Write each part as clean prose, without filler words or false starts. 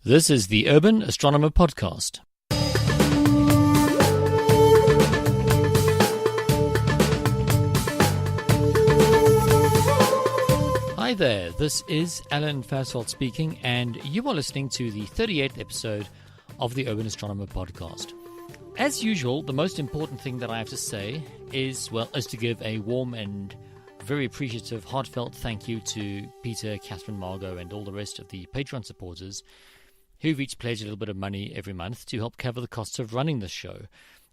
This is the Urban Astronomer Podcast. Hi there, this is Alan Farsfeld speaking, and you are listening to the 38th episode of the Urban Astronomer Podcast. As usual, the most important thing that I have to say is to give a warm and very appreciative, heartfelt thank you to Peter, Catherine, Margot, and all the rest of the Patreon supporters who've each pledged a little bit of money every month to help cover the costs of running this show.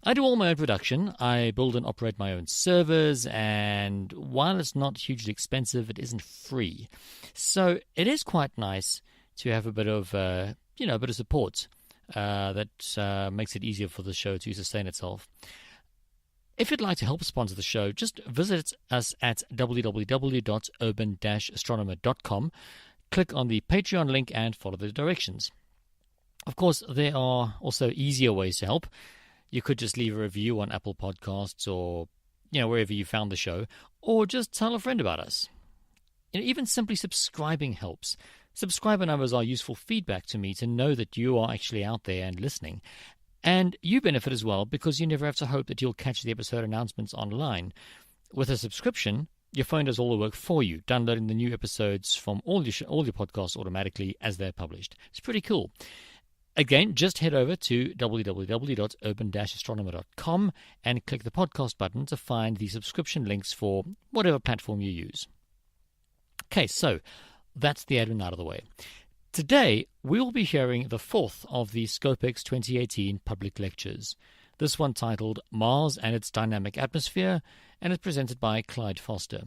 I do all my own production. I build and operate my own servers, and while it's not hugely expensive, it isn't free. So it is quite nice to have a bit of, support that makes it easier for the show to sustain itself. If you'd like to help sponsor the show, just visit us at www.urban-astronomer.com, click on the Patreon link and follow the directions. Of course, there are also easier ways to help. You could just leave a review on Apple Podcasts or, wherever you found the show, or just tell a friend about us. Even simply subscribing helps. Subscriber numbers are useful feedback to me to know that you are actually out there and listening. And you benefit as well because you never have to hope that you'll catch the episode announcements online. With a subscription, your phone does all the work for you, downloading the new episodes from all your podcasts automatically as they're published. It's pretty cool. Again, just head over to www.urban-astronomer.com and click the podcast button to find the subscription links for whatever platform you use. Okay, so that's the admin out of the way. Today, we'll be hearing the fourth of the ScopeX 2018 public lectures. This one titled Mars and Its Dynamic Atmosphere, and is presented by Clyde Foster.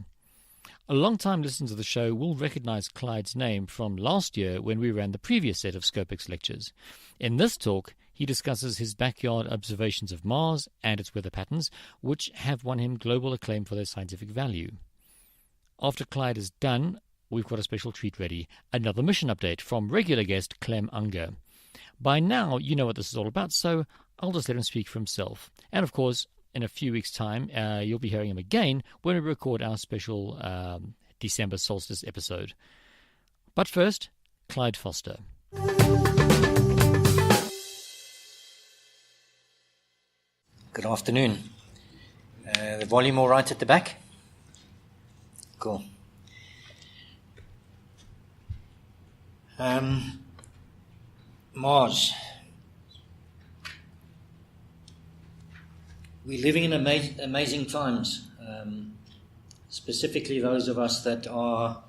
A long-time listener to the show will recognize Clyde's name from last year when we ran the previous set of ScopeX lectures. In this talk, he discusses his backyard observations of Mars and its weather patterns, which have won him global acclaim for their scientific value. After Clyde is done, we've got a special treat ready, another mission update from regular guest Clem Unger. By now, you know what this is all about, so I'll just let him speak for himself. And of course, in a few weeks' time, you'll be hearing him again when we record our special December solstice episode. But first, Clyde Foster. Good afternoon. The volume all right at the back? Cool. Mars. We're living in amazing times, specifically those of us that are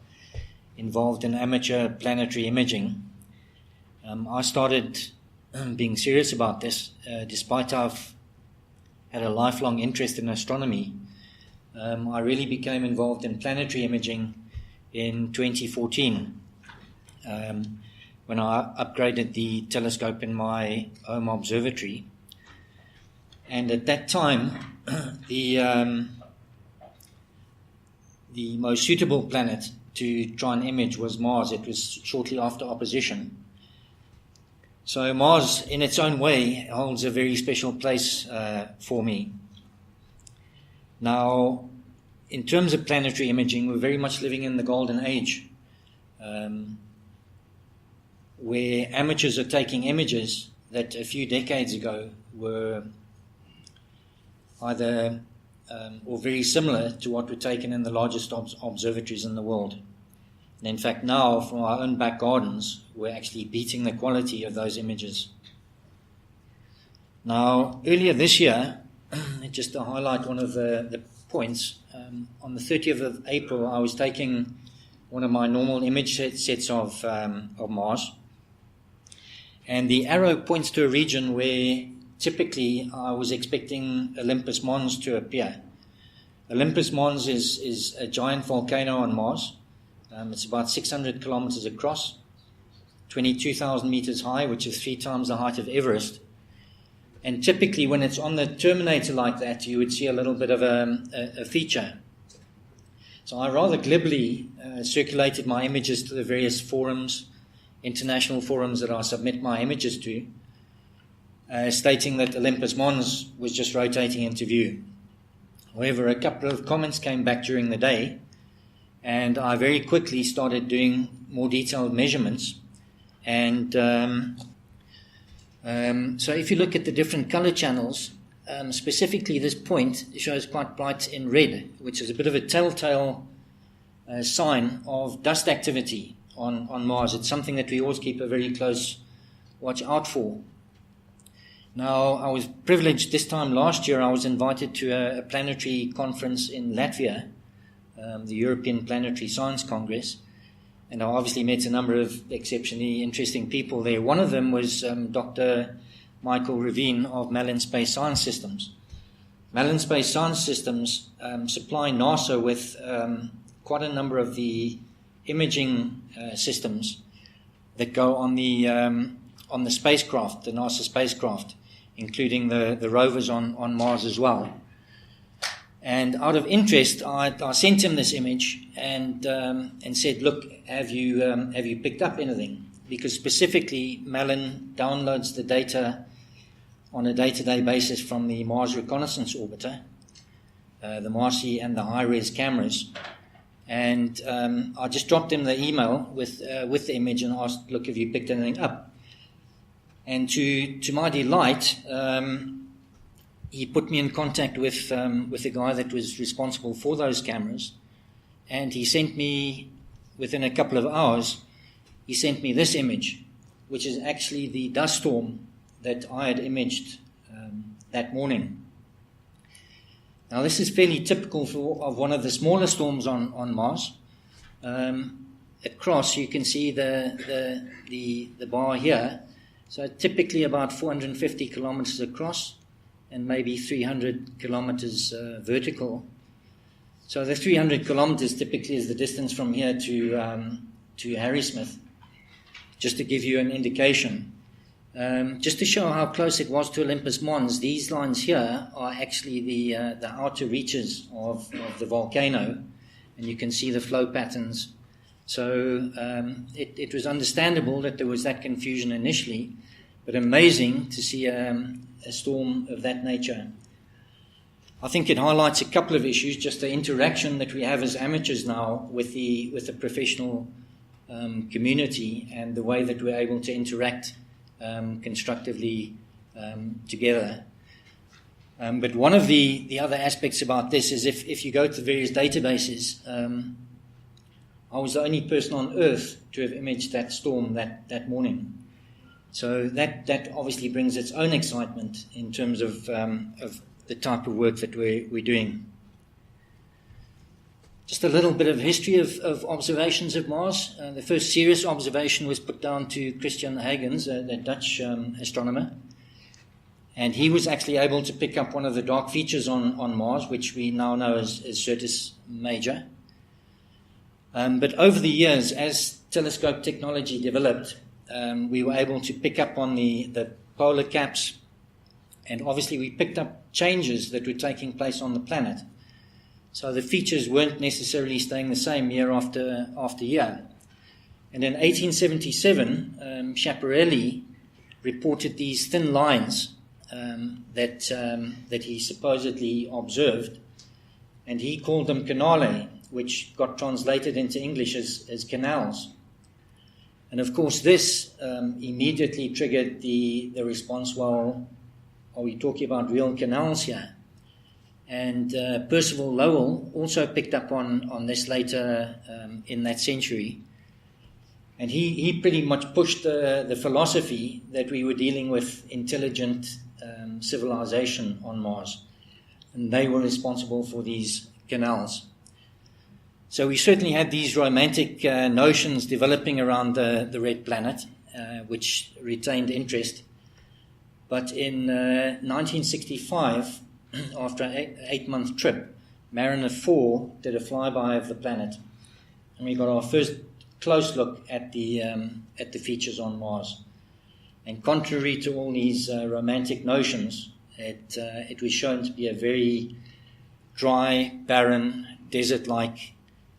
involved in amateur planetary imaging. I started being serious about this, despite I've had a lifelong interest in astronomy. I really became involved in planetary imaging in 2014, when I upgraded the telescope in my home observatory. And at that time, the most suitable planet to try and image was Mars. It was shortly after opposition. So Mars, in its own way, holds a very special place for me. Now, in terms of planetary imaging, we're very much living in the golden age, where amateurs are taking images that a few decades ago were either or very similar to what were taken in the largest observatories in the world. And in fact, now, from our own back gardens, we're actually beating the quality of those images. Now, earlier this year, just to highlight one of the points, on the 30th of April, I was taking one of my normal image sets of Mars, and the arrow points to a region where typically I was expecting Olympus Mons to appear. Olympus Mons is a giant volcano on Mars. It's about 600 kilometers across, 22,000 meters high, which is 3 times the height of Everest. And typically when it's on the terminator like that, you would see a little bit of a feature. So I rather glibly circulated my images to the various forums, international forums that I submit my images to, stating that Olympus Mons was just rotating into view. However, a couple of comments came back during the day, and I very quickly started doing more detailed measurements And so if you look at the different color channels, specifically this point shows quite bright in red, which is a bit of a telltale sign of dust activity on Mars. It's something that we always keep a very close watch out for. Now, I was privileged this time last year. I was invited to a planetary conference in Latvia, the European Planetary Science Congress, and I obviously met a number of exceptionally interesting people there. One of them was Dr. Michael Ravine of Malin Space Science Systems. Malin Space Science Systems supply NASA with quite a number of the imaging systems that go on the spacecraft, the NASA spacecraft, including the rovers on Mars as well. And out of interest, I sent him this image and said, "Look, have you picked up anything?" Because specifically, Malin downloads the data on a day-to-day basis from the Mars Reconnaissance Orbiter, the Marcy and the high-res cameras. And I just dropped him the email with the image and asked, "Look, have you picked anything up?" And to my delight, he put me in contact with the guy that was responsible for those cameras, and he sent me, within a couple of hours, he sent me this image, which is actually the dust storm that I had imaged that morning. Now, this is fairly typical of one of the smaller storms on Mars. Across, you can see the bar here. So typically about 450 kilometers across and maybe 300 kilometers vertical. So the 300 kilometers typically is the distance from here to Harrismith, just to give you an indication. Just to show how close it was to Olympus Mons, these lines here are actually the outer reaches of the volcano, and you can see the flow patterns. So it was understandable that there was that confusion initially, but amazing to see a storm of that nature. I think it highlights a couple of issues, just the interaction that we have as amateurs now with the professional community and the way that we're able to interact constructively together. But one of the other aspects about this is if you go to various databases, I was the only person on Earth to have imaged that storm that morning. So that obviously brings its own excitement in terms of the type of work that we're doing. Just a little bit of history of observations of Mars. The first serious observation was put down to Christian Huygens, the Dutch astronomer. And he was actually able to pick up one of the dark features on Mars, which we now know as Syrtis Major. But over the years, as telescope technology developed, we were able to pick up on the polar caps, and obviously we picked up changes that were taking place on the planet. So the features weren't necessarily staying the same year after year. And in 1877, Schiaparelli reported these thin lines that he supposedly observed, and he called them canale, which got translated into English as canals. And of course this immediately triggered the response, well, are we talking about real canals here? And Percival Lowell also picked up on this later in that century. And he pretty much pushed the philosophy that we were dealing with intelligent civilization on Mars. And they were responsible for these canals. So we certainly had these romantic notions developing around the red planet, which retained interest. But in 1965, after an 8-month trip, Mariner 4 did a flyby of the planet, and we got our first close look at the features on Mars. And contrary to all these romantic notions, it was shown to be a very dry, barren, desert-like,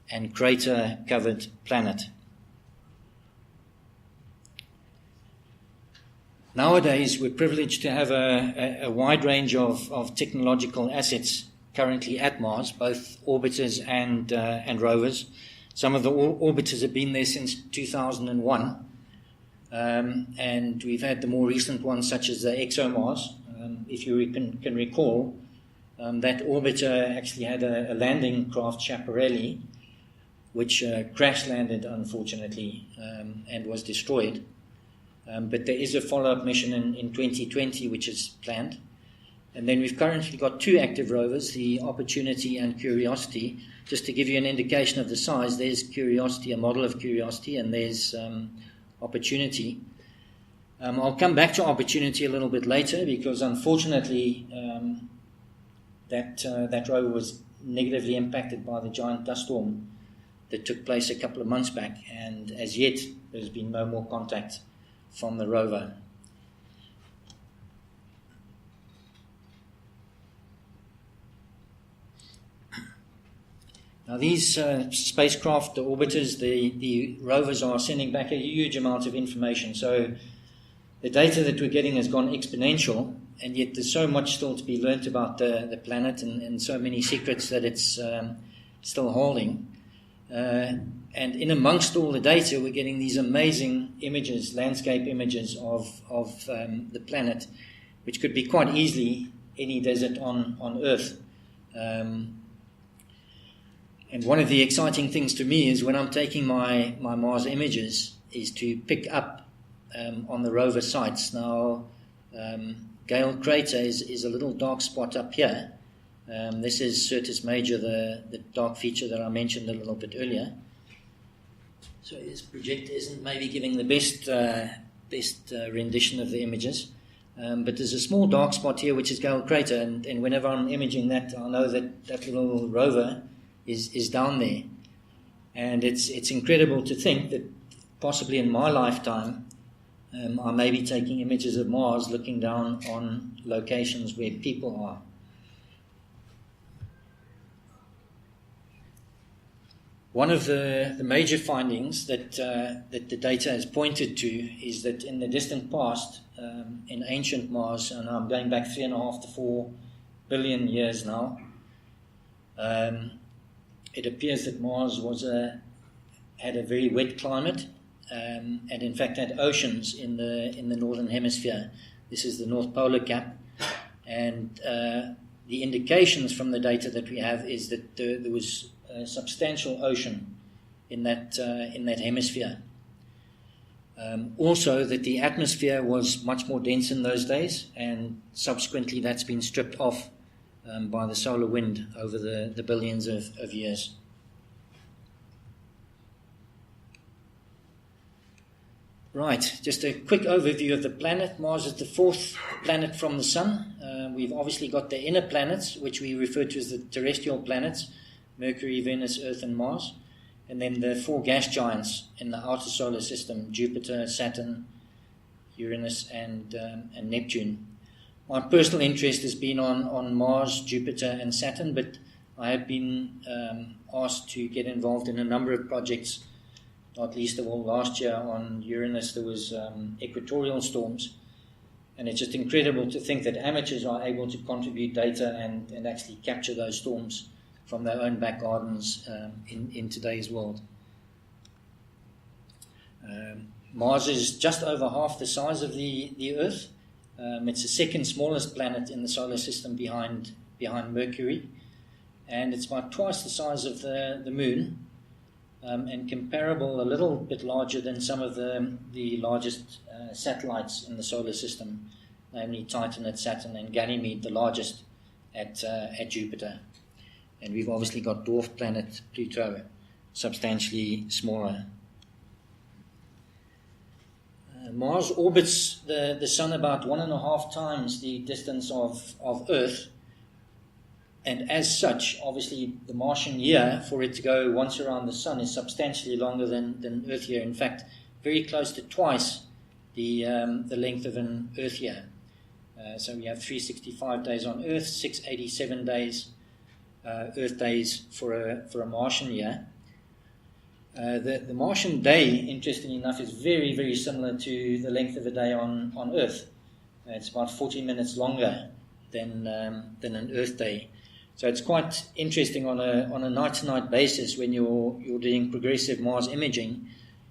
and crater-covered planet. Nowadays, we're privileged to have a wide range of technological assets currently at Mars, both orbiters and rovers. Some of the orbiters have been there since 2001. and we've had the more recent ones such as the ExoMars. If you can recall, that orbiter actually had a landing craft, Schiaparelli, which crash landed unfortunately and was destroyed. But there is a follow-up mission in 2020 which is planned. And then we've currently got 2 active rovers, the Opportunity and Curiosity. Just to give you an indication of the size, there's Curiosity, a model of Curiosity, and there's Opportunity. I'll come back to Opportunity a little bit later because unfortunately that rover was negatively impacted by the giant dust storm that took place a couple of months back, and as yet there's been no more contact from the rover. Now these spacecraft, the orbiters, the rovers are sending back a huge amount of information. So the data that we're getting has gone exponential, and yet there's so much still to be learnt about the planet and so many secrets that it's still holding. And in amongst all the data, we're getting these amazing images, landscape images of the planet, which could be quite easily any desert on Earth. And one of the exciting things to me is when I'm taking my Mars images is to pick up on the rover sites. Now, Gale Crater is a little dark spot up here. This is Syrtis Major, the dark feature that I mentioned a little bit earlier. So this projector isn't maybe giving the best rendition of the images. But there's a small dark spot here which is Gale Crater, and whenever I'm imaging that, I know that little rover is down there. And it's incredible to think that possibly in my lifetime I may be taking images of Mars looking down on locations where people are. One of the major findings that the data has pointed to is that in the distant past, in ancient Mars, and I'm going back 3.5 to 4 billion years now, it appears that Mars had a very wet climate, and in fact had oceans in the northern hemisphere. This is the North Polar Cap, and the indications from the data that we have is that there was a substantial ocean in that hemisphere. Also, that the atmosphere was much more dense in those days, and subsequently that's been stripped off by the solar wind over the billions of years. Right, just a quick overview of the planet. Mars is the 4th planet from the Sun. We've obviously got the inner planets, which we refer to as the terrestrial planets: Mercury, Venus, Earth, and Mars. And then the 4 gas giants in the outer solar system: Jupiter, Saturn, Uranus, and Neptune. My personal interest has been on Mars, Jupiter, and Saturn, but I have been asked to get involved in a number of projects, not least of all last year on Uranus. There was equatorial storms, and it's just incredible to think that amateurs are able to contribute data and actually capture those storms from their own back gardens in today's world. Mars is just over half the size of the Earth. It's the 2nd smallest planet in the solar system behind Mercury, and it's about twice the size of the Moon, and comparable, a little bit larger than some of the largest satellites in the solar system, namely Titan at Saturn and Ganymede, the largest at Jupiter. And we've obviously got dwarf planet Pluto, substantially smaller. Mars orbits the Sun about 1.5 times the distance of Earth, and as such, obviously, the Martian year, for it to go once around the Sun, is substantially longer than Earth year. In fact, very close to twice the length of an Earth year. So we have 365 days on Earth, 687 days Earth days for a Martian year. The Martian day, interestingly enough, is very, very similar to the length of a day on Earth. It's about 40 minutes longer than an Earth day. So it's quite interesting on a night-to-night basis when you're doing progressive Mars imaging.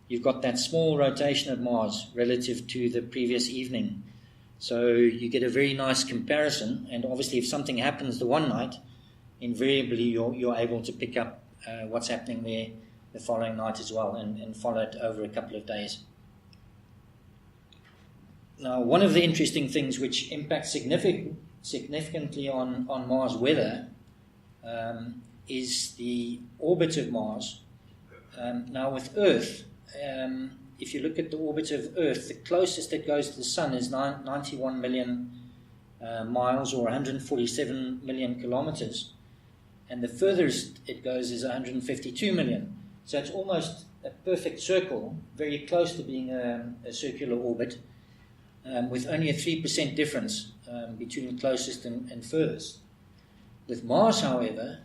you've got that small rotation of Mars relative to the previous evening. So you get a very nice comparison, and obviously if something happens the one night, invariably you're able to pick up what's happening there the following night as well, and follow it over a couple of days. Now, one of the interesting things which impacts significantly on Mars weather is the orbit of Mars. Now with Earth, if you look at the orbit of Earth, the closest it goes to the Sun is 91 million miles, or 147 million kilometers, and the furthest it goes is 152 million. So it's almost a perfect circle, very close to being a circular orbit, with only a 3% difference between the closest and furthest. With Mars, however,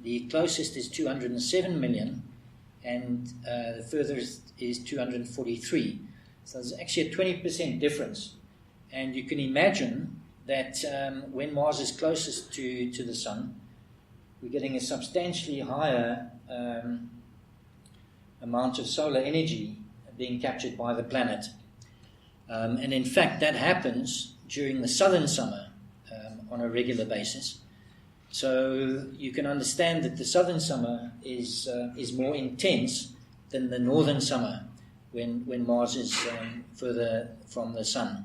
the closest is 207 million, and the furthest is 243. So there's actually a 20% difference. And you can imagine that when Mars is closest to the Sun, we're getting a substantially higher amount of solar energy being captured by the planet. And in fact, that happens during the southern summer on a regular basis. So you can understand that the southern summer is more intense than the northern summer when Mars is further from the Sun.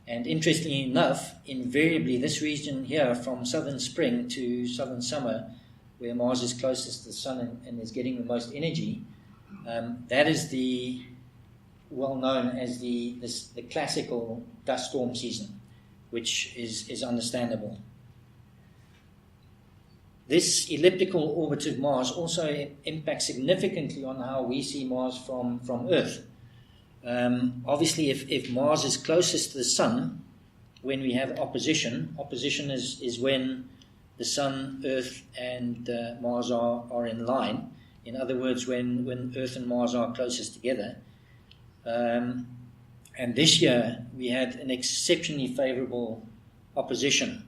And interestingly enough, invariably this region here, from southern spring to southern summer, where Mars is closest to the Sun and is getting the most energy, that is the well known as the classical dust storm season, which is understandable. This elliptical orbit of Mars also impacts significantly on how we see Mars from Earth. Obviously, if Mars is closest to the Sun, when we have opposition is when the Sun, Earth, and Mars are in line. In other words, when Earth and Mars are closest together. And this year we had an exceptionally favorable opposition,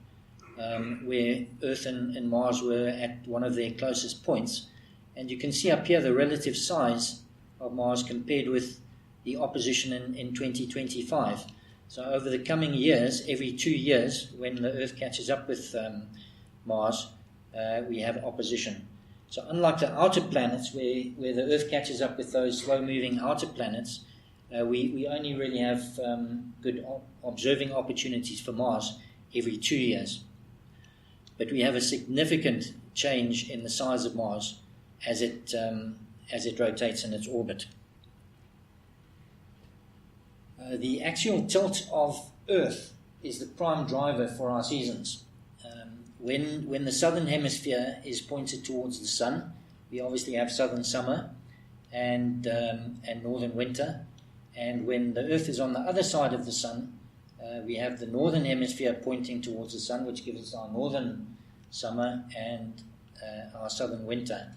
where Earth and Mars were at one of their closest points. And you can see up here the relative size of Mars compared with the opposition in 2025. So over the coming years, every 2 years, when the Earth catches up with Mars, we have opposition. So unlike the outer planets, where the Earth catches up with those slow-moving outer planets, we only really have good observing opportunities for Mars every 2 years. But we have a significant change in the size of Mars as it rotates in its orbit. The axial tilt of Earth is the prime driver for our seasons. When the southern hemisphere is pointed towards the Sun, we obviously have southern summer and northern winter. And when the Earth is on the other side of the Sun, we have the northern hemisphere pointing towards the Sun, which gives us our northern summer and our southern winter.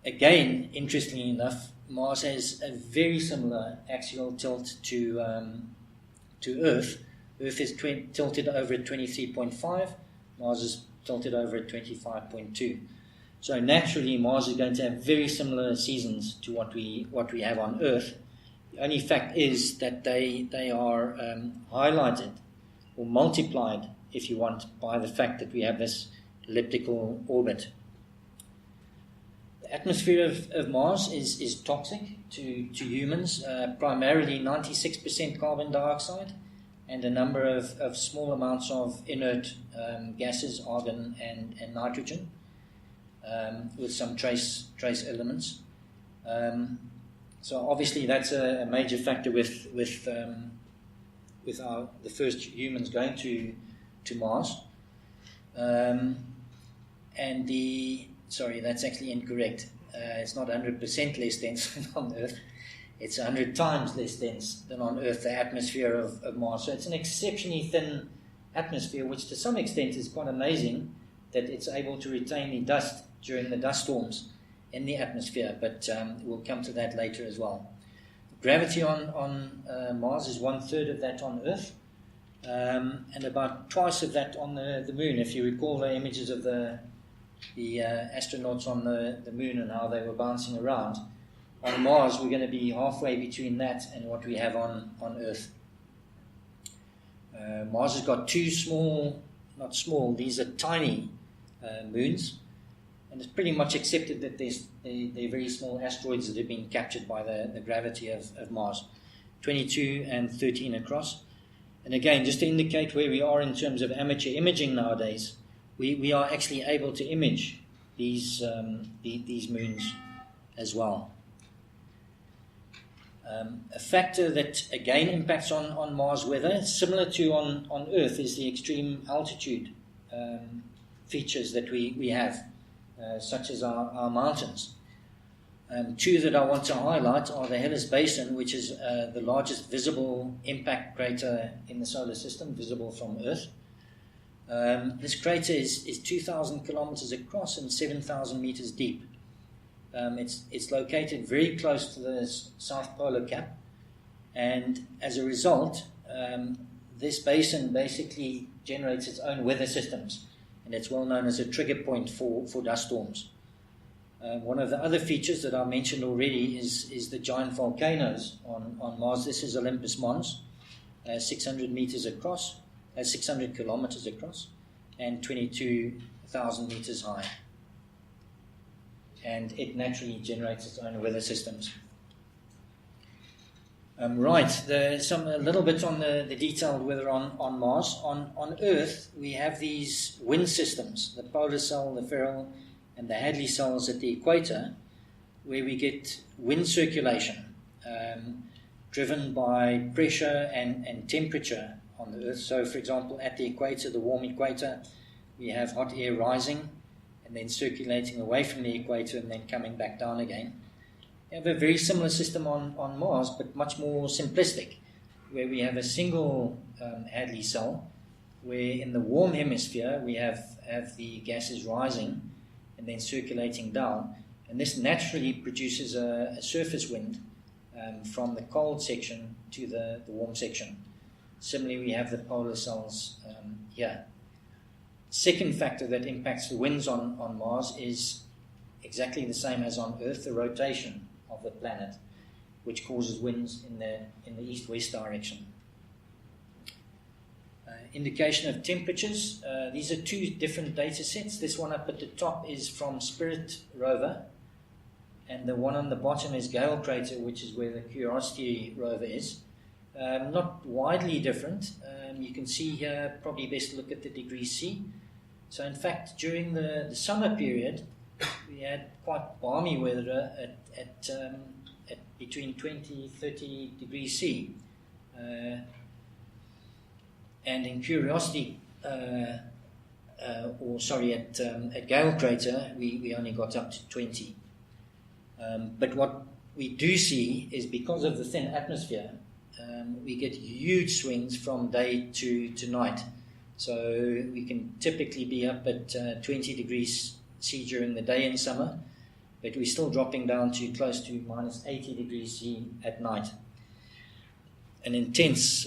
Again, interestingly enough, Mars has a very similar axial tilt to Earth. Earth is tilted over at 23.5, Mars is tilted over at 25.2. So naturally, Mars is going to have very similar seasons to what we have on Earth. The only fact is that they are highlighted or multiplied, if you want, by the fact that we have this elliptical orbit. The atmosphere of Mars is toxic to humans, primarily 96% carbon dioxide and a number of small amounts of inert gases, argon and nitrogen, with some trace elements. So obviously that's a major factor with the first humans going to Mars. Sorry, that's actually incorrect. It's not 100% less dense than on Earth. It's 100 times less dense than on Earth, the atmosphere of Mars. So it's an exceptionally thin atmosphere, which to some extent is quite amazing that it's able to retain the dust during the dust storms in the atmosphere, but we'll come to that later as well. Gravity on Mars is 1/3 of that on Earth, and about twice of that on the Moon. If you recall the images of the astronauts on the Moon and how they were bouncing around, on Mars, we're going to be halfway between that and what we have on Earth. Mars has got two not small, these are tiny moons, and it's pretty much accepted that they're very small asteroids that have been captured by the gravity of Mars, 22 and 13 across. And again, just to indicate where we are in terms of amateur imaging nowadays, we are actually able to image these moons as well. A factor that again impacts on Mars weather, similar to on Earth, is the extreme altitude features that we have, such as our mountains. Two that I want to highlight are the Hellas Basin, which is the largest visible impact crater in the solar system, visible from Earth. This crater is 2,000 kilometers across and 7,000 meters deep. It's located very close to the South Polar Cap, and as a result, this basin basically generates its own weather systems, and it's well known as a trigger point for dust storms. One of the other features that I mentioned already is the giant volcanoes on Mars. This is Olympus Mons, 600 meters across, 600 kilometers across, and 22,000 meters high. And it naturally generates its own weather systems. A little bit on the detailed weather on Mars. On Earth, we have these wind systems, the polar cell, the Ferrel, and the Hadley cells at the equator, where we get wind circulation driven by pressure and temperature on the Earth. So, for example, at the equator, the warm equator, we have hot air rising and then circulating away from the equator and then coming back down again. We have a very similar system on Mars, but much more simplistic, where we have a single Hadley cell, where in the warm hemisphere we have the gases rising and then circulating down, and this naturally produces a surface wind from the cold section to the warm section. Similarly, we have the polar cells here. Second factor that impacts the winds on Mars is exactly the same as on Earth, the rotation of the planet, which causes winds in the east-west direction. Indication of temperatures. These are two different data sets. This one up at the top is from Spirit rover, and the one on the bottom is Gale Crater, which is where the Curiosity rover is. Not widely different. You can see here, probably best to look at the degree C. So in fact, during the summer period, we had quite balmy weather at between 20-30 degrees C. And in Curiosity, at Gale Crater, we only got up to 20. But what we do see is, because of the thin atmosphere, we get huge swings from day to night. So we can typically be up at 20 degrees C during the day in summer, but we're still dropping down to close to minus 80 degrees C at night. An intense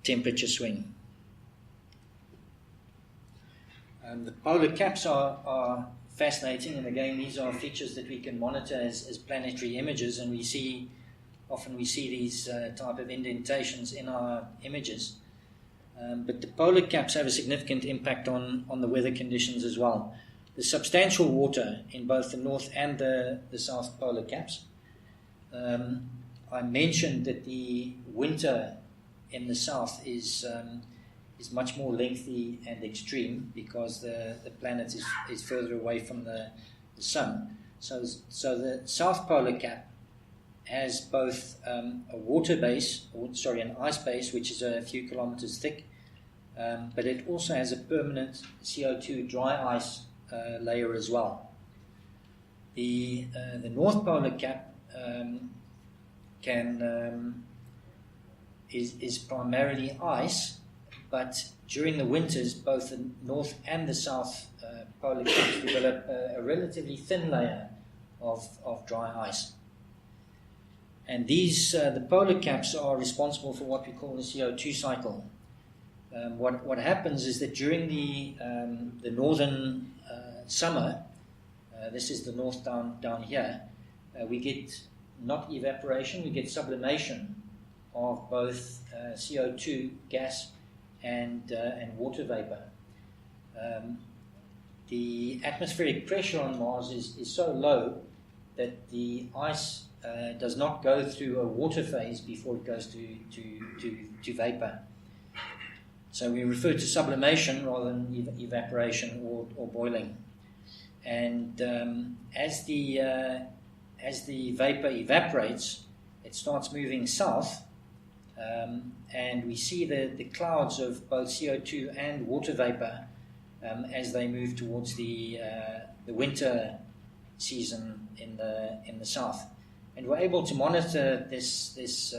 temperature swing. The polar caps are fascinating, and again, these are features that we can monitor as planetary images, and often we see these type of indentations in our images. But the polar caps have a significant impact on the weather conditions as well. There's substantial water in both the north and the south polar caps. I mentioned that the winter in the south is much more lengthy and extreme because the planet is further away from the sun. So the south polar cap has both a water base, an ice base, which is a few kilometers thick, but it also has a permanent CO2 dry ice layer as well. The north polar cap is primarily ice, but during the winters, both the north and the south polar caps develop a relatively thin layer of dry ice. And these, the polar caps, are responsible for what we call the CO2 cycle. What happens is that during the northern summer, this is the north down here, we get not evaporation, we get sublimation of both CO2 gas and water vapor. The atmospheric pressure on Mars is so low that the ice does not go through a water phase before it goes to vapor. So we refer to sublimation rather than evaporation or boiling. And as the vapor evaporates, it starts moving south, and we see the clouds of both CO2 and water vapor as they move towards the winter season in the south. And we're able to monitor these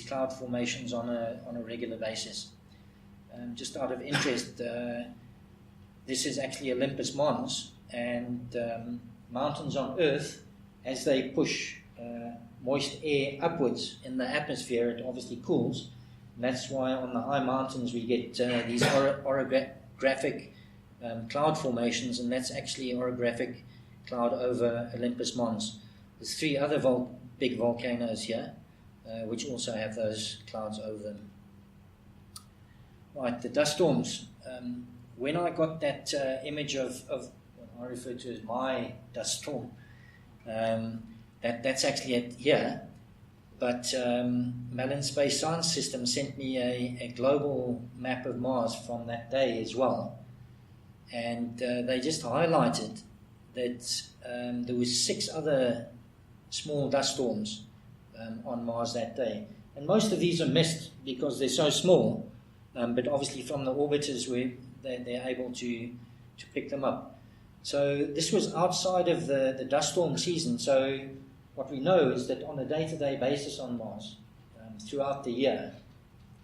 cloud formations on a regular basis. Just out of interest, this is actually Olympus Mons, and mountains on Earth, as they push moist air upwards in the atmosphere, it obviously cools. And that's why on the high mountains we get these orographic cloud formations, and that's actually orographic cloud over Olympus Mons. There's 3 other big volcanoes here, which also have those clouds over them. Right, the dust storms. When I got that image of what I refer to as my dust storm, that's actually it here. But Mellon Space Science System sent me a global map of Mars from that day as well. And they just highlighted that there was 6 other small dust storms on Mars that day. And most of these are missed because they're so small. But obviously from the orbiters they're able to pick them up. So this was outside of the dust storm season. So what we know is that on a day-to-day basis on Mars, throughout the year,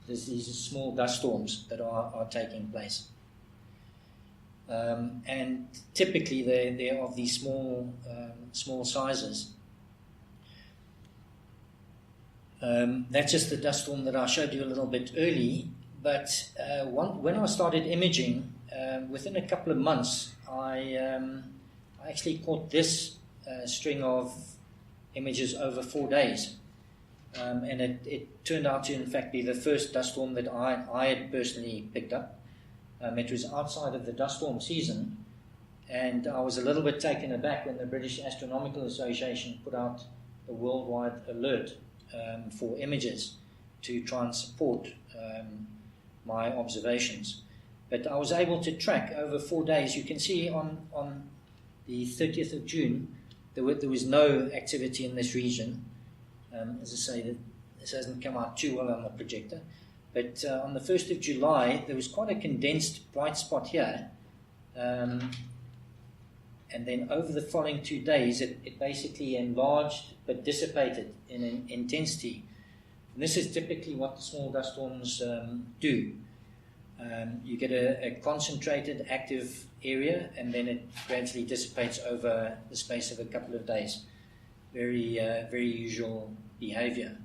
there's these small dust storms that are taking place. And typically they're of these small sizes. That's just the dust storm that I showed you a little bit early. But when I started imaging, within a couple of months, I actually caught this string of images over 4 days. And it turned out to, in fact, be the first dust storm that I had personally picked up. It was outside of the dust storm season, and I was a little bit taken aback when the British Astronomical Association put out a worldwide alert for images to try and support my observations. But I was able to track over 4 days. You can see on the 30th of June, there was no activity in this region. As I say, this hasn't come out too well on the projector. But on the 1st of July, there was quite a condensed bright spot here. And then over the following 2 days, it basically enlarged but dissipated in intensity. And this is typically what the small dust storms do. You get a concentrated active area, and then it gradually dissipates over the space of a couple of days. Very usual behavior.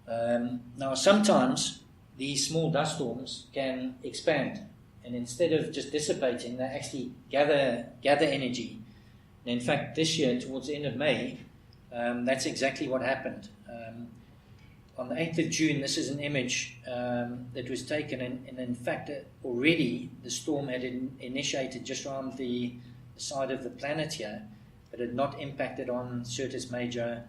Now, sometimes these small dust storms can expand, and instead of just dissipating, they actually gather energy. And in fact, this year, towards the end of May, that's exactly what happened. On the 8th of June, this is an image that was taken, and in fact, already the storm had initiated just around the side of the planet here, but had not impacted on Syrtis Major,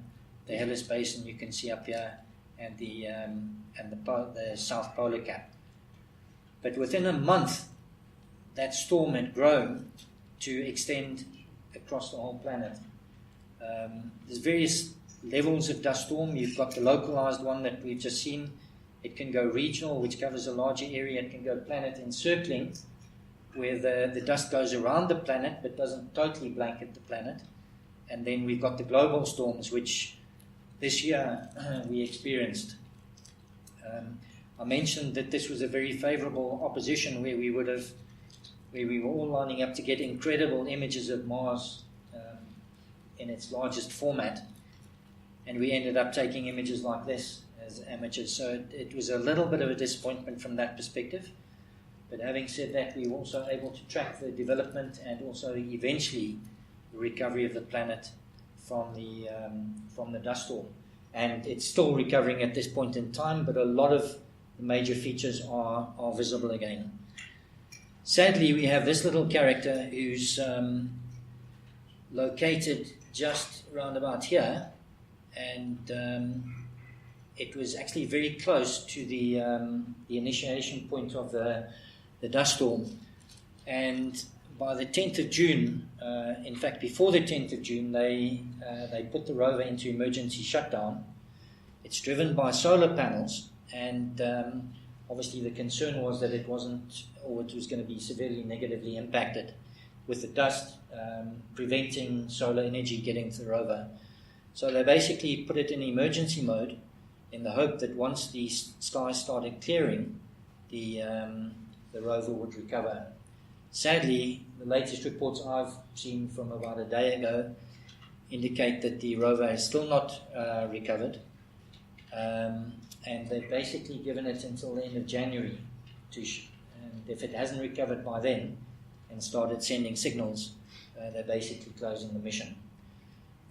the Hellas Basin you can see up here, and the South Polar Cap. But within a month, that storm had grown to extend across the whole planet. There's various levels of dust storm. You've got the localized one that we've just seen. It can go regional, which covers a larger area. It can go planet encircling, where the dust goes around the planet but doesn't totally blanket the planet. And then we've got the global storms, which this year we experienced. I mentioned that this was a very favorable opposition where we were all lining up to get incredible images of Mars in its largest format. And we ended up taking images like this as amateurs. So it was a little bit of a disappointment from that perspective. But having said that, we were also able to track the development and also eventually recovery of the planet from the dust storm. And it's still recovering at this point in time, but a lot of the major features are visible again. Sadly, we have this little character who's located just round about here, and it was actually very close to the initiation point of the dust storm. And by the 10th of June, in fact, before the 10th of June, they put the rover into emergency shutdown. It's driven by solar panels, and obviously the concern was that it wasn't, or it was going to be severely negatively impacted with the dust, preventing solar energy getting to the rover. So they basically put it in emergency mode in the hope that once the skies started clearing, the rover would recover. Sadly, the latest reports I've seen from about a day ago indicate that the rover has still not recovered, and they've basically given it until the end of January and if it hasn't recovered by then and started sending signals, they're basically closing the mission.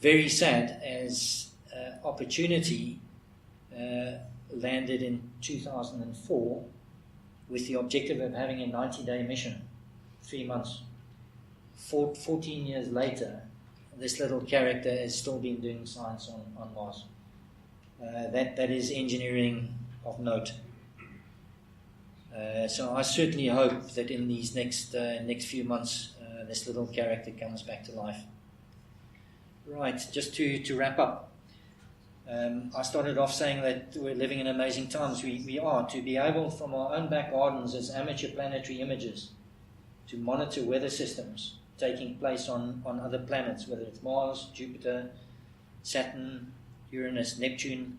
Very sad, as Opportunity landed in 2004 with the objective of having a 90-day mission, 3 months. 14 years later, this little character has still been doing science on Mars. That is engineering of note. So I certainly hope that in these next few months, this little character comes back to life. Right, just to wrap up. I started off saying that we're living in amazing times. We are. To be able, from our own back gardens as amateur planetary imagers, to monitor weather systems taking place on other planets, whether it's Mars, Jupiter, Saturn, Uranus, Neptune.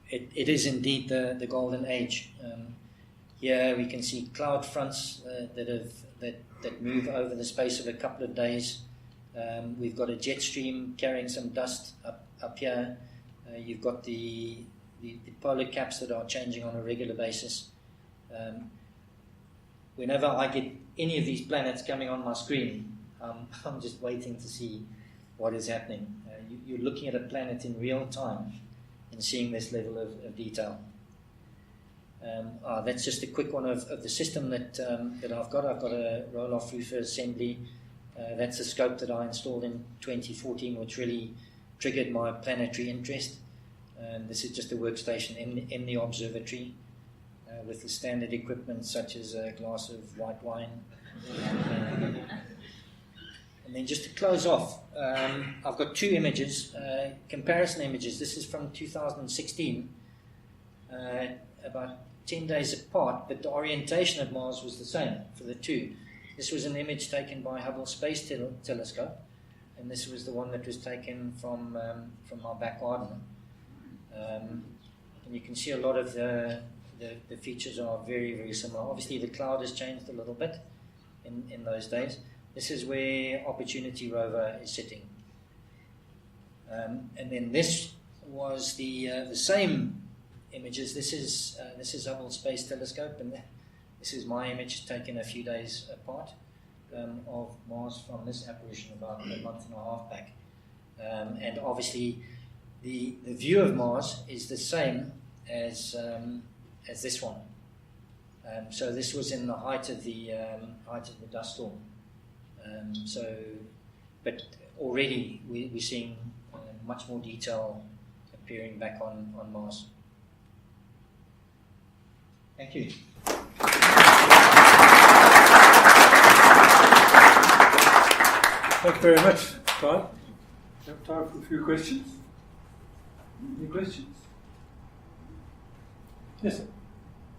It is indeed the golden age. Here we can see cloud fronts that move over the space of a couple of days. We've got a jet stream carrying some dust up here. You've got the polar caps that are changing on a regular basis. Whenever I get any of these planets coming on my screen, I'm just waiting to see what is happening. You're looking at a planet in real time and seeing this level of detail. That's just a quick one of the system that I've got. I've got a roll-off roofer assembly. That's a scope that I installed in 2014, which really triggered my planetary interest. This is just a workstation in the observatory with the standard equipment such as a glass of white wine. And then just to close off, I've got two images, comparison images. This is from 2016, about 10 days apart, but the orientation of Mars was the same for the two. This was an image taken by Hubble Space Telescope, and this was the one that was taken from our back garden. And you can see a lot of the features are very, very similar. Obviously, the cloud has changed a little bit in those days. This is where Opportunity rover is sitting. And then this was the same images. This is Hubble Space Telescope, and this is my image taken a few days apart of Mars from this apparition about a month and a half back. And obviously, the view of Mars is the same as this one. So this was in the height of the dust storm. But already we're seeing much more detail appearing back on Mars. Thank you. Thank you very much, Clyde. We have time for a few questions. Any questions? Yes, sir.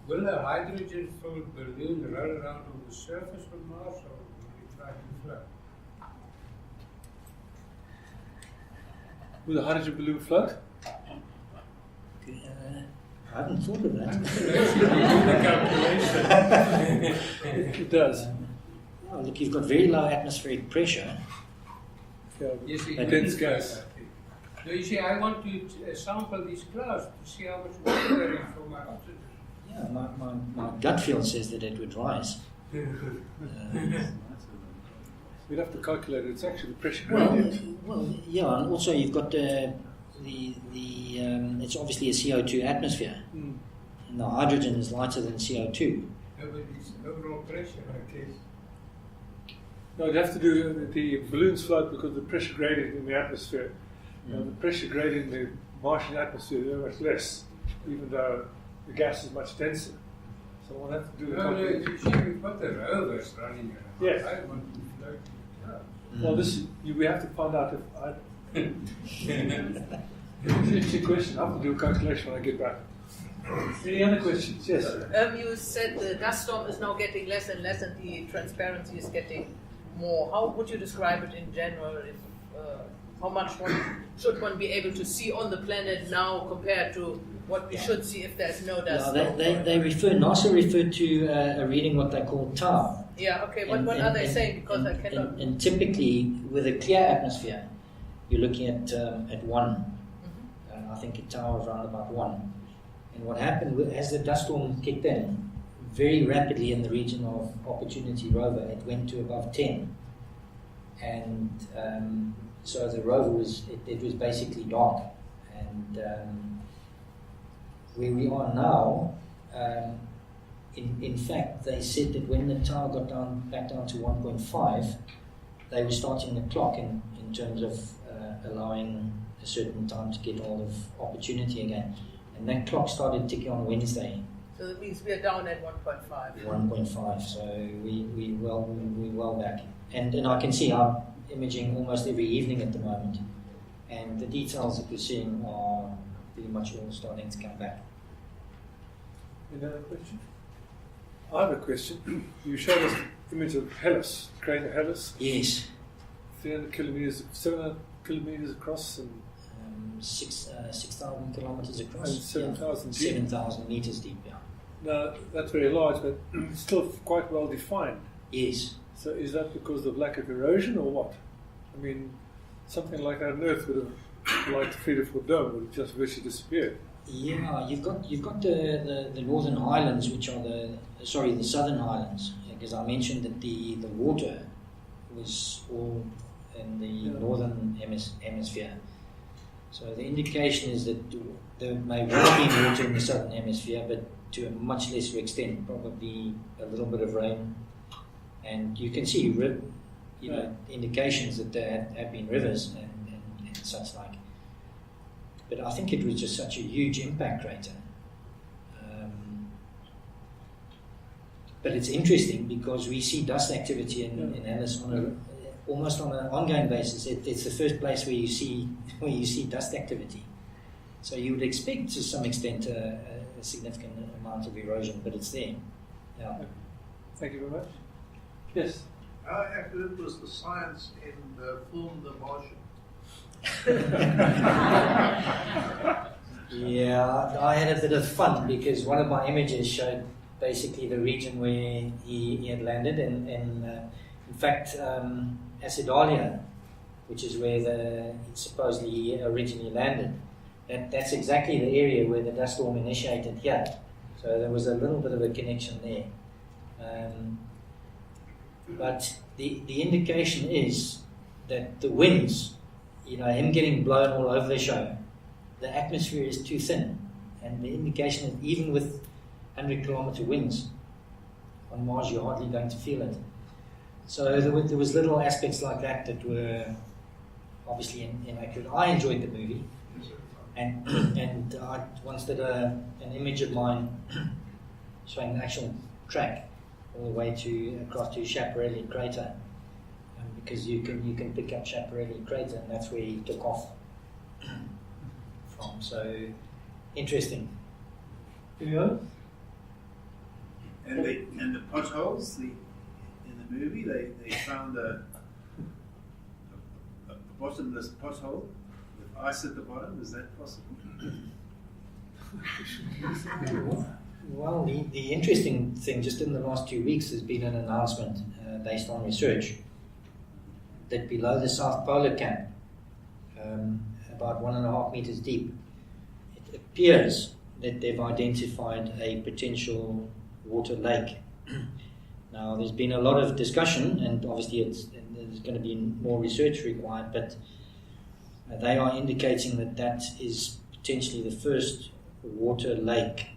Will a hydrogen-filled balloon run around on the surface of Mars, or will it try to float? Will the hydrogen balloon float? I haven't thought of that. It does. Oh, look, you've got very low atmospheric pressure. Yes, it Dense gas. No, you see, I want to sample these clouds to see how much water there is for my oxygen. Yeah, my gut feel says that it would rise. We'd have to calculate it. It's actually the pressure Well, gradient. yeah, and also you've got the it's obviously a CO2 atmosphere, and the hydrogen is lighter than CO2. No, but it's overall pressure, I guess. No, you'd have to do the balloons float because of the pressure gradient in the atmosphere. Now, the pressure gradient in the Martian atmosphere is much less, even though the gas is much denser. So we'll have to do the No, calculation. you see, we've got the rovers running around. Yes. I want to float. Well, we have to find out if I. It's a question. I have to do a calculation when I get back. Any other questions? Yes. You said the dust storm is now getting less and less, and the transparency is getting more. How would you describe it in general? If, how much should one be able to see on the planet now compared to what we should see if there's no dust storm? NASA referred to a reading what they call tau. Yeah, okay. What are they saying? Because I cannot. And typically, with a clear atmosphere, you're looking at 1. I think a tau of around about 1. And what happened as the dust storm kicked in, very rapidly in the region of Opportunity rover, it went to above 10. And so the rover was basically dark. And where we are now, in fact, they said that when the tau got back down to 1.5, they were starting the clock in terms of allowing a certain time to get hold of Opportunity again. And that clock started ticking on Wednesday. So that means we are down at 1.5. 1.5, so we well back. And I can see I'm imaging almost every evening at the moment. And the details that we're seeing are pretty much all starting to come back. Any other question? I have a question. You showed us the image of Hellas, crater Hellas. Yes. 300 kilometers, 700 kilometers across, and 6,000 kilometers across. And 7,000 deep. 7,000 meters deep, yeah. now that's very large, but still quite well defined. Yes. So is that because of lack of erosion or what? I mean, something like that on Earth would have, like the 3-foot dome, would have just virtually disappeared. Yeah, you've got the northern highlands, which are the southern highlands, because I mentioned that the water was all in the northern hemisphere. So the indication is that there may well be water in the southern hemisphere, but to a much lesser extent, probably a little bit of rain. And you can see indications that there have been rivers and such like. But I think it was just such a huge impact crater. But it's interesting because we see dust activity in Hellas almost on an ongoing basis. It's the first place where you see dust activity. So you would expect to some extent a significant amount of erosion, but it's there. Yeah. Thank you very much. Yes. How accurate was the science in the film The Martian? Yeah, I had a bit of fun because one of my images showed basically the region where he had landed, and in fact, Acidalia, which is where supposedly he originally landed. That's exactly the area where the dust storm initiated here. So there was a little bit of a connection there. But the indication is that the winds, him getting blown all over the show, the atmosphere is too thin. And the indication is even with 100-kilometer winds on Mars, you're hardly going to feel it. So there was little aspects like that were obviously inaccurate. I enjoyed the movie. And I once did an image of mine showing the actual track all the way across to Schiaparelli crater, because you can pick up Schiaparelli crater, and that's where he took off from. So interesting. Yeah. And the potholes in the movie, they found a bottomless pothole with ice at the bottom. Is that possible? Well, the interesting thing, just in the last 2 weeks, there's been an announcement based on research that below the South Polar Cap, about 1.5 meters deep, it appears that they've identified a potential water lake. Now, there's been a lot of discussion, and obviously there's going to be more research required, but they are indicating that is potentially the first water lake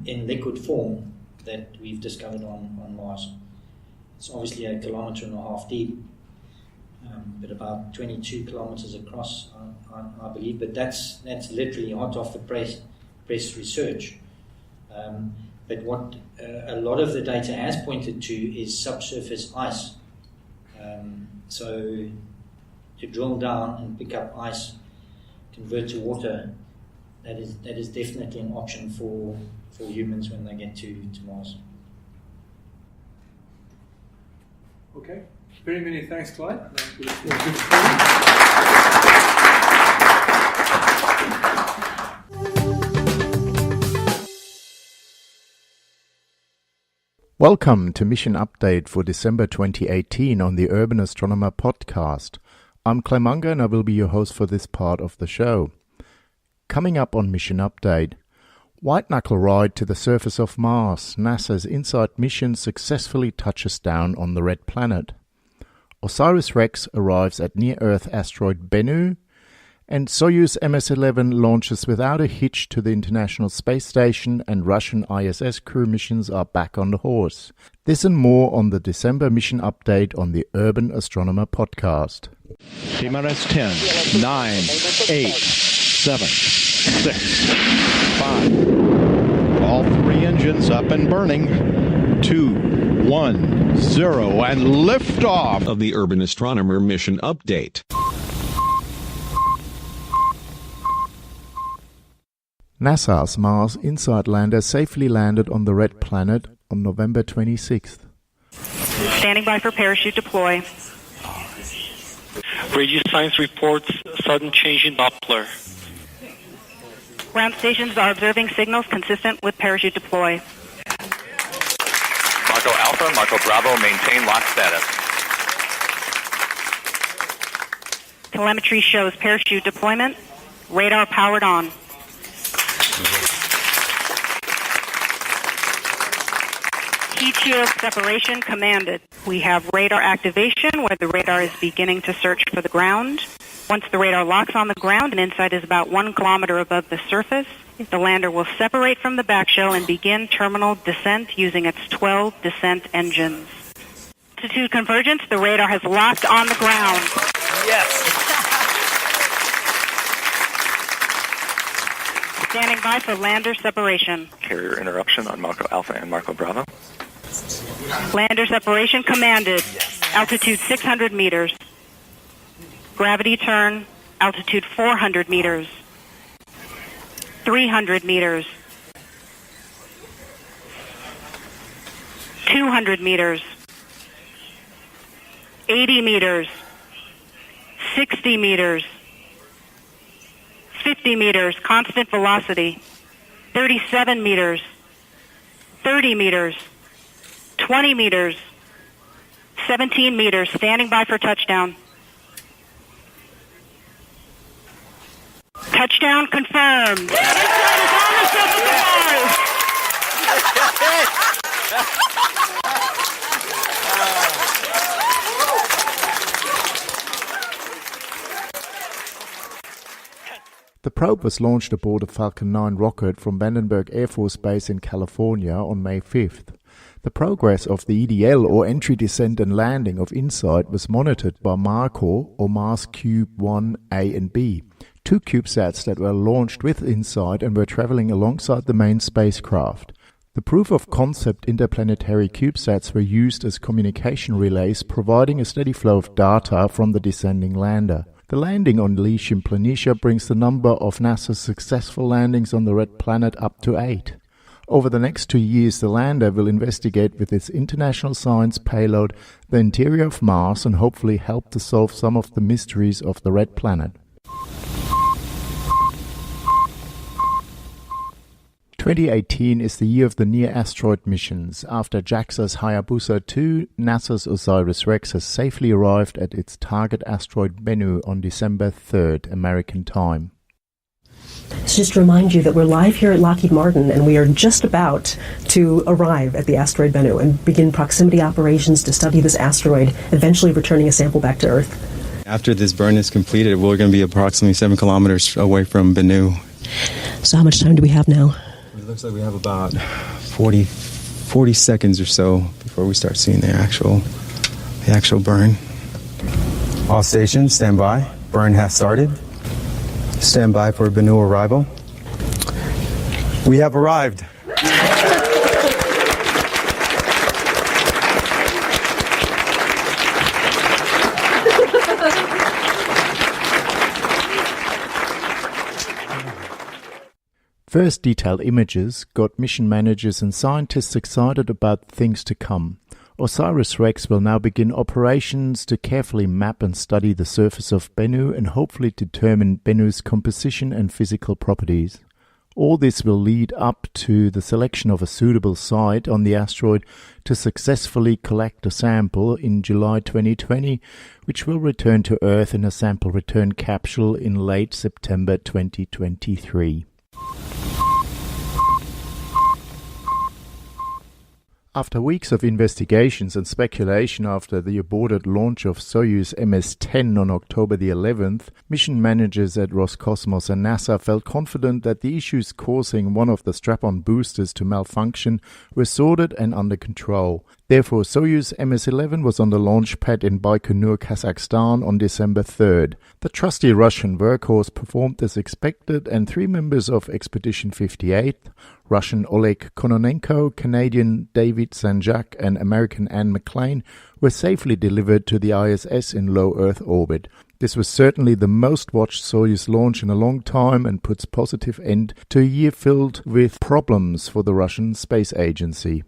in liquid form that we've discovered on Mars. It's obviously 1.5 kilometers deep, but about 22 kilometers across, I believe. But that's literally hot off the press research. But what a lot of the data has pointed to is subsurface ice. So to drill down and pick up ice, convert to water, that is definitely an option for humans when they get to Mars. Okay. Very many thanks, Clyde. Welcome to Mission Update for December 2018 on the Urban Astronomer Podcast. I'm Clem Unger and I will be your host for this part of the show. Coming up on Mission Update, white-knuckle ride to the surface of Mars. NASA's InSight mission successfully touches down on the red planet. OSIRIS-REx arrives at near-Earth asteroid Bennu, and Soyuz MS-11 launches without a hitch to the International Space Station, and Russian ISS crew missions are back on the horse. This and more on the December mission update on the Urban Astronomer Podcast. T-minus 10, 9, 8, 7, 6, 5. All three engines up and burning. 2, 1, 0, and liftoff of the Urban Astronomer mission update. NASA's Mars InSight lander safely landed on the red planet on November 26th. Standing by for parachute deploy. Radio science reports sudden change in Doppler. Ground stations are observing signals consistent with parachute deploy. Marco Alpha, Marco Bravo, maintain lock status. Telemetry shows parachute deployment. Radar powered on. Heat shield separation commanded. We have radar activation where the radar is beginning to search for the ground. Once the radar locks on the ground and InSight is about 1 kilometer above the surface, the lander will separate from the backshell and begin terminal descent using its 12 descent engines. Altitude convergence, the radar has locked on the ground. Yes. Standing by for lander separation. Carrier interruption on Marco Alpha and Marco Bravo. Lander separation commanded. Altitude 600 meters. Gravity turn. Altitude 400 meters. 300 meters. 200 meters. 80 meters. 60 meters. 50 meters, constant velocity. 37 meters. 30 meters. 20 meters. 17 meters, standing by for touchdown. Touchdown confirmed. The probe was launched aboard a Falcon 9 rocket from Vandenberg Air Force Base in California on May 5th. The progress of the EDL, or entry, descent and landing of InSight, was monitored by MARCO, or Mars Cube 1A and B, two CubeSats that were launched with InSight and were traveling alongside the main spacecraft. The proof-of-concept interplanetary CubeSats were used as communication relays, providing a steady flow of data from the descending lander. The landing on Elysium Planitia brings the number of NASA's successful landings on the red planet up to 8. Over the next 2 years, the lander will investigate with its international science payload the interior of Mars and hopefully help to solve some of the mysteries of the red planet. 2018 is the year of the near-asteroid missions. After JAXA's Hayabusa 2, NASA's OSIRIS-REx has safely arrived at its target asteroid Bennu on December 3rd, American time. So just to remind you that we're live here at Lockheed Martin, and we are just about to arrive at the asteroid Bennu and begin proximity operations to study this asteroid, eventually returning a sample back to Earth. After this burn is completed, we're going to be approximately 7 kilometers away from Bennu. So how much time do we have now? It looks like we have about 40 seconds or so before we start seeing the actual burn. All stations, stand by. Burn has started. Stand by for Bennu arrival. We have arrived. First detailed images got mission managers and scientists excited about things to come. OSIRIS-REx will now begin operations to carefully map and study the surface of Bennu and hopefully determine Bennu's composition and physical properties. All this will lead up to the selection of a suitable site on the asteroid to successfully collect a sample in July 2020, which will return to Earth in a sample return capsule in late September 2023. After weeks of investigations and speculation after the aborted launch of Soyuz MS-10 on October the 11th, mission managers at Roscosmos and NASA felt confident that the issues causing one of the strap-on boosters to malfunction were sorted and under control. Therefore, Soyuz MS-11 was on the launch pad in Baikonur, Kazakhstan on December 3rd. The trusty Russian workhorse performed as expected, and 3 members of Expedition 58, Russian Oleg Kononenko, Canadian David Sanjak and American Anne McClain, were safely delivered to the ISS in low Earth orbit. This was certainly the most watched Soyuz launch in a long time and puts positive end to a year filled with problems for the Russian space agency.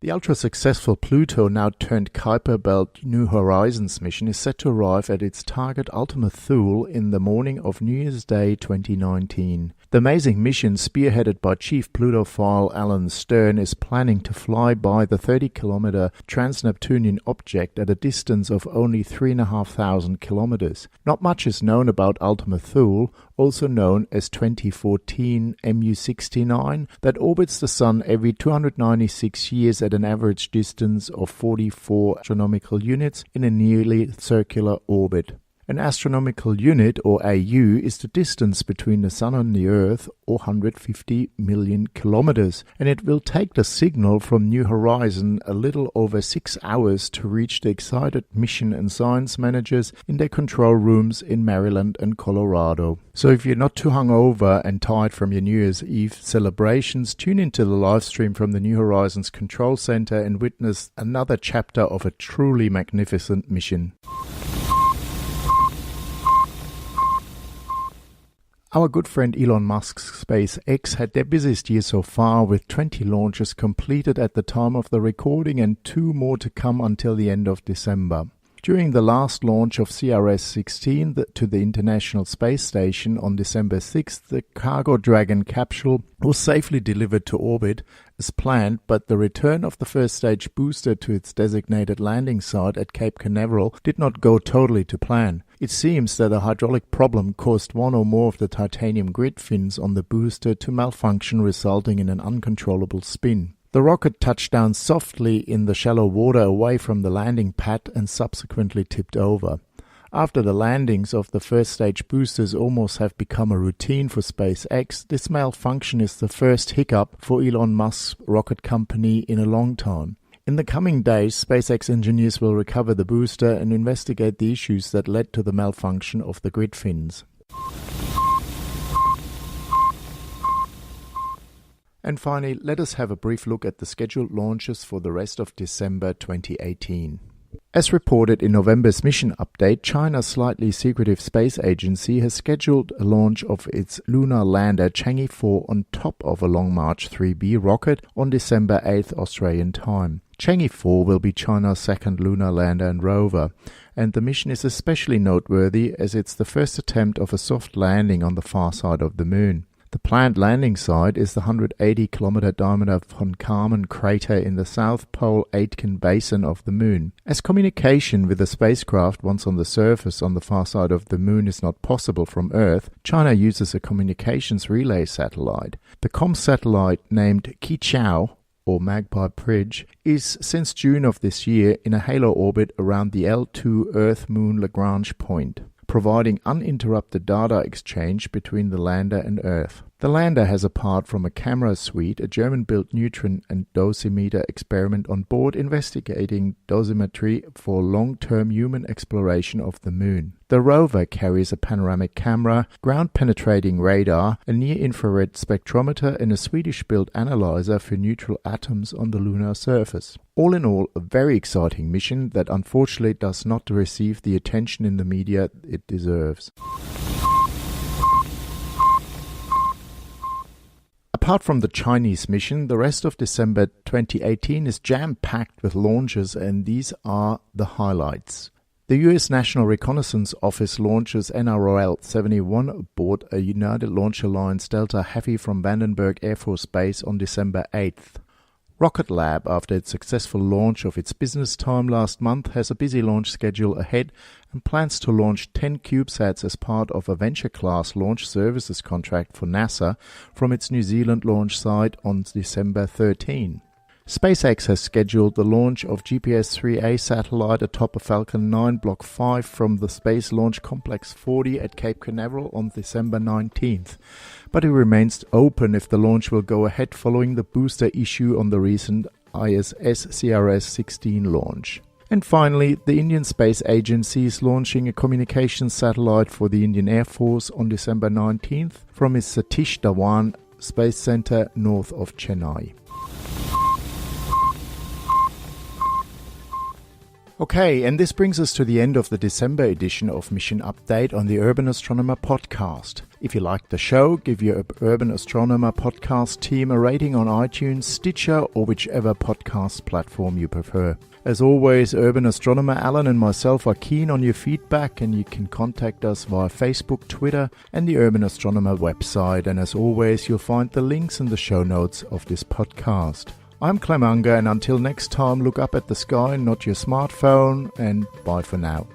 The ultra-successful Pluto, now turned Kuiper Belt New Horizons mission, is set to arrive at its target Ultima Thule in the morning of New Year's Day 2019. The amazing mission, spearheaded by Chief Plutophile Alan Stern, is planning to fly by the 30-kilometer trans-Neptunian object at a distance of only 3,500 kilometers. Not much is known about Ultima Thule, also known as 2014 MU-69, that orbits the Sun every 296 years at an average distance of 44 astronomical units in a nearly circular orbit. An astronomical unit, or AU, is the distance between the Sun and the Earth, or 150 million kilometers, and it will take the signal from New Horizons a little over 6 hours to reach the excited mission and science managers in their control rooms in Maryland and Colorado. So if you're not too hungover and tired from your New Year's Eve celebrations, tune into the live stream from the New Horizons Control Center and witness another chapter of a truly magnificent mission. Our good friend Elon Musk's SpaceX had their busiest year so far, with 20 launches completed at the time of the recording and 2 more to come until the end of December. During the last launch of CRS-16 to the International Space Station on December 6th, the Cargo Dragon capsule was safely delivered to orbit as planned, but the return of the first stage booster to its designated landing site at Cape Canaveral did not go totally to plan. It seems that a hydraulic problem caused one or more of the titanium grid fins on the booster to malfunction, resulting in an uncontrollable spin. The rocket touched down softly in the shallow water away from the landing pad and subsequently tipped over. After the landings of the first stage boosters almost have become a routine for SpaceX, this malfunction is the first hiccup for Elon Musk's rocket company in a long time. In the coming days, SpaceX engineers will recover the booster and investigate the issues that led to the malfunction of the grid fins. And finally, let us have a brief look at the scheduled launches for the rest of December 2018. As reported in November's mission update, China's slightly secretive space agency has scheduled a launch of its lunar lander Chang'e 4 on top of a Long March 3B rocket on December 8th Australian time. Chang'e 4 will be China's second lunar lander and rover, and the mission is especially noteworthy as it's the first attempt of a soft landing on the far side of the Moon. The planned landing site is the 180-kilometer diameter Von Karman crater in the South Pole Aitken Basin of the Moon. As communication with the spacecraft once on the surface on the far side of the Moon is not possible from Earth, China uses a communications relay satellite. The COM satellite named Qichao, or Magpie Bridge, is since June of this year in a halo orbit around the L2 Earth-Moon Lagrange point, providing uninterrupted data exchange between the lander and Earth. The lander has, apart from a camera suite, a German-built neutron and dosimeter experiment on board investigating dosimetry for long-term human exploration of the Moon. The rover carries a panoramic camera, ground-penetrating radar, a near-infrared spectrometer and a Swedish-built analyzer for neutral atoms on the lunar surface. All in all, a very exciting mission that unfortunately does not receive the attention in the media it deserves. Apart from the Chinese mission, the rest of December 2018 is jam-packed with launches, and these are the highlights. The U.S. National Reconnaissance Office launches NROL-71 aboard a United Launch Alliance Delta Heavy from Vandenberg Air Force Base on December 8th. Rocket Lab, after its successful launch of its business time last month, has a busy launch schedule ahead and plans to launch 10 CubeSats as part of a Venture-class launch services contract for NASA from its New Zealand launch site on December 13. SpaceX has scheduled the launch of GPS-3A satellite atop a Falcon 9 Block 5 from the Space Launch Complex 40 at Cape Canaveral on December 19th, but it remains open if the launch will go ahead following the booster issue on the recent ISS CRS-16 launch. And finally, the Indian Space Agency is launching a communications satellite for the Indian Air Force on December 19th from its Satish Dhawan Space Center north of Chennai. Okay, and this brings us to the end of the December edition of Mission Update on the Urban Astronomer Podcast. If you liked the show, give your Urban Astronomer Podcast team a rating on iTunes, Stitcher, or whichever podcast platform you prefer. As always, Urban Astronomer Alan and myself are keen on your feedback, and you can contact us via Facebook, Twitter, and the Urban Astronomer website. And as always, you'll find the links in the show notes of this podcast. I'm Clem Unger, and until next time, look up at the sky, not your smartphone, and bye for now.